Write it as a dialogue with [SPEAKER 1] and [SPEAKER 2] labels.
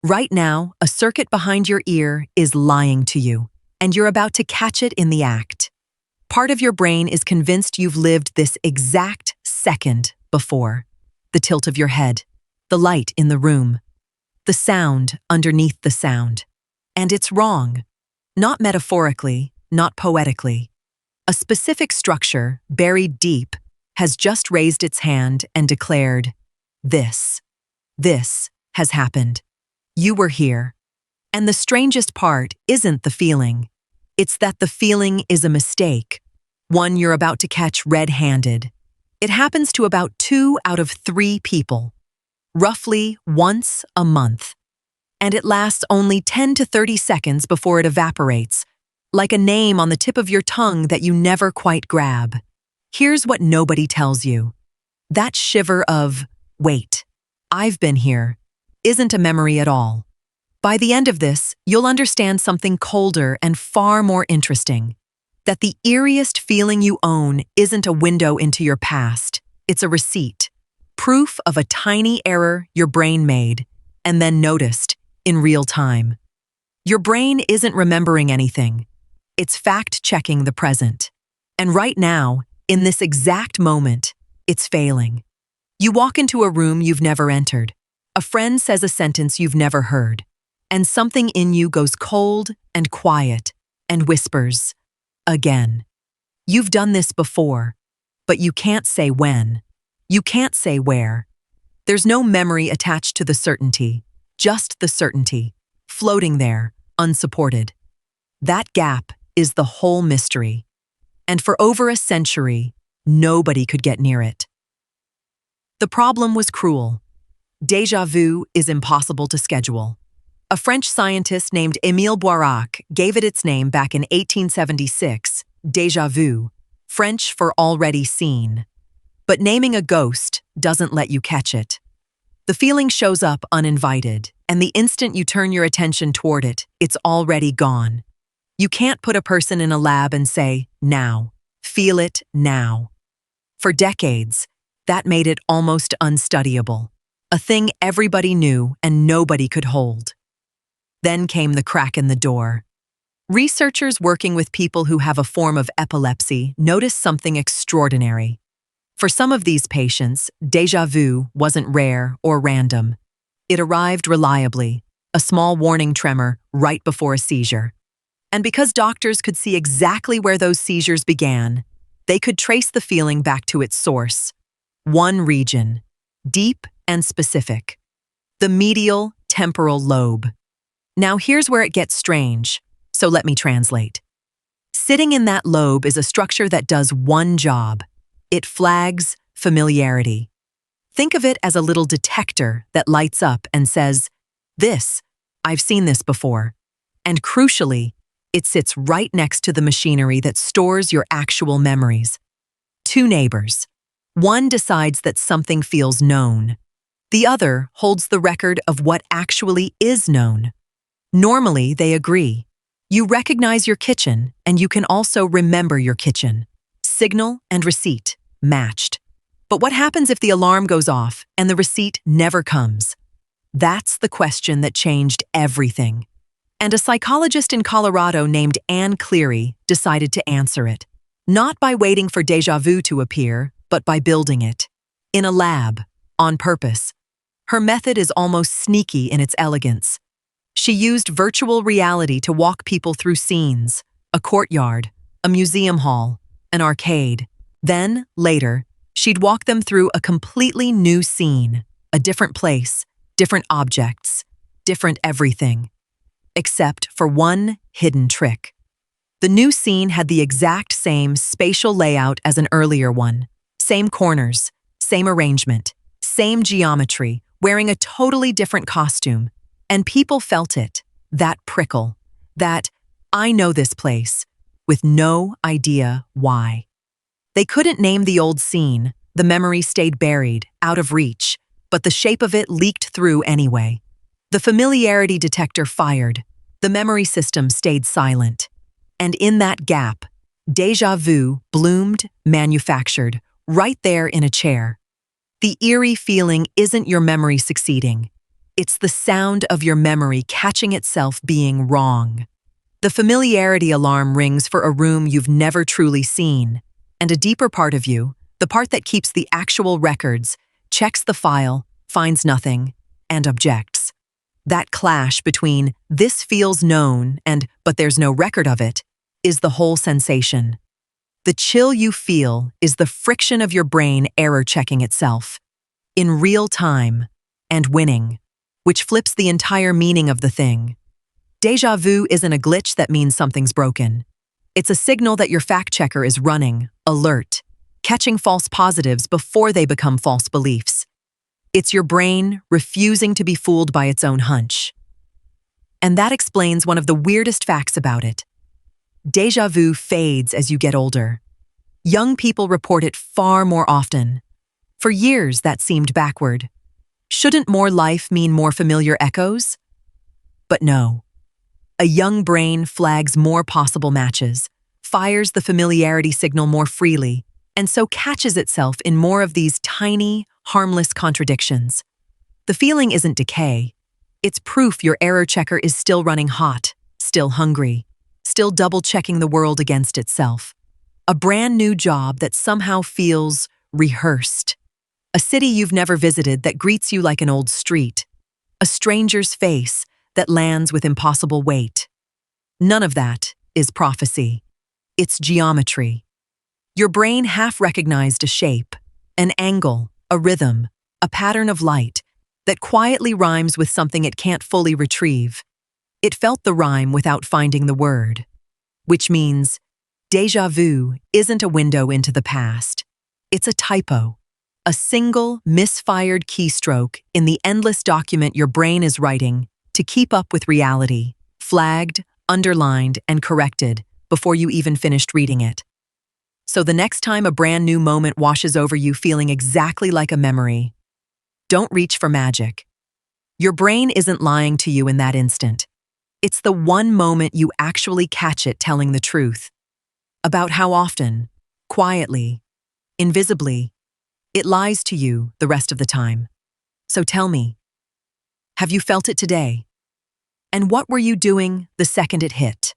[SPEAKER 1] Right now, a circuit behind your ear is lying to you, and you're about to catch it in the act. Part of your brain is convinced you've lived this exact second before. The tilt of your head, the light in the room, the sound underneath the sound. And it's wrong. Not metaphorically, not poetically. A specific structure, buried deep, has just raised its hand and declared, This has happened. You were here. And the strangest part isn't the feeling. It's that the feeling is a mistake, one you're about to catch red-handed. It happens to about 2 out of 3 people, roughly once a month. And it lasts only 10 to 30 seconds before it evaporates, like a name on the tip of your tongue that you never quite grab. Here's what nobody tells you. That shiver of, wait, I've been here, isn't a memory at all. By the end of this, you'll understand something colder and far more interesting. That the eeriest feeling you own isn't a window into your past, it's a receipt. Proof of a tiny error your brain made, and then noticed, in real time. Your brain isn't remembering anything. It's fact-checking the present. And right now, in this exact moment, it's failing. You walk into a room you've never entered. A friend says a sentence you've never heard. And something in you goes cold and quiet and whispers, again. You've done this before, but you can't say when. You can't say where. There's no memory attached to the certainty, just the certainty, floating there, unsupported. That gap is the whole mystery. And for over a century, nobody could get near it. The problem was cruel. Déjà vu is impossible to schedule. A French scientist named Émile Boirac gave it its name back in 1876, déjà vu, French for already seen. But naming a ghost doesn't let you catch it. The feeling shows up uninvited, and the instant you turn your attention toward it, it's already gone. You can't put a person in a lab and say, now, feel it now. For decades, that made it almost unstudyable, a thing everybody knew and nobody could hold. Then came the crack in the door. Researchers working with people who have a form of epilepsy noticed something extraordinary. For some of these patients, déjà vu wasn't rare or random. It arrived reliably, a small warning tremor right before a seizure. And because doctors could see exactly where those seizures began, they could trace the feeling back to its source. One region, deep and specific. The medial temporal lobe. Now here's where it gets strange, so let me translate. Sitting in that lobe is a structure that does one job. It flags familiarity. Think of it as a little detector that lights up and says, I've seen this before. And crucially, it sits right next to the machinery that stores your actual memories. 2 neighbors. One decides that something feels known. The other holds the record of what actually is known. Normally, they agree. You recognize your kitchen, and you can also remember your kitchen. Signal and receipt, matched. But what happens if the alarm goes off and the receipt never comes? That's the question that changed everything. And a psychologist in Colorado named Cleary decided to answer it. Not by waiting for déjà vu to appear, but by building it. In a lab, on purpose. Her method is almost sneaky in its elegance. She used virtual reality to walk people through scenes, a courtyard, a museum hall, an arcade. Then, later, she'd walk them through a completely new scene, a different place, different objects, different everything. Except for one hidden trick. The new scene had the exact same spatial layout as an earlier one. Same corners, same arrangement, same geometry, wearing a totally different costume. And people felt it, that prickle, that, I know this place, with no idea why. They couldn't name the old scene, the memory stayed buried, out of reach, but the shape of it leaked through anyway. The familiarity detector fired, the memory system stayed silent. And in that gap, déjà vu bloomed, manufactured, right there in a chair. The eerie feeling isn't your memory succeeding. It's the sound of your memory catching itself being wrong. The familiarity alarm rings for a room you've never truly seen, and a deeper part of you, the part that keeps the actual records, checks the file, finds nothing, and objects. That clash between "this feels known" and "but there's no record of it" is the whole sensation. The chill you feel is the friction of your brain error-checking itself, in real time, and winning, which flips the entire meaning of the thing. Déjà vu isn't a glitch that means something's broken. It's a signal that your fact-checker is running, alert, catching false positives before they become false beliefs. It's your brain refusing to be fooled by its own hunch. And that explains one of the weirdest facts about it. Déjà vu fades as you get older. Young people report it far more often. For years, that seemed backward. Shouldn't more life mean more familiar echoes? But no. A young brain flags more possible matches, fires the familiarity signal more freely, and so catches itself in more of these tiny, harmless contradictions. The feeling isn't decay. It's proof your error checker is still running hot, still hungry, still double-checking the world against itself. A brand new job that somehow feels rehearsed. A city you've never visited that greets you like an old street. A stranger's face that lands with impossible weight. None of that is prophecy. It's geometry. Your brain half-recognized a shape, an angle, a rhythm, a pattern of light that quietly rhymes with something it can't fully retrieve. It felt the rhyme without finding the word. Which means, déjà vu isn't a window into the past. It's a typo, a single misfired keystroke in the endless document your brain is writing to keep up with reality, flagged, underlined, and corrected before you even finished reading it. So the next time a brand new moment washes over you feeling exactly like a memory, don't reach for magic. Your brain isn't lying to you in that instant. It's the one moment you actually catch it telling the truth. About how often, quietly, invisibly, it lies to you the rest of the time. So tell me, have you felt it today? And what were you doing the second it hit?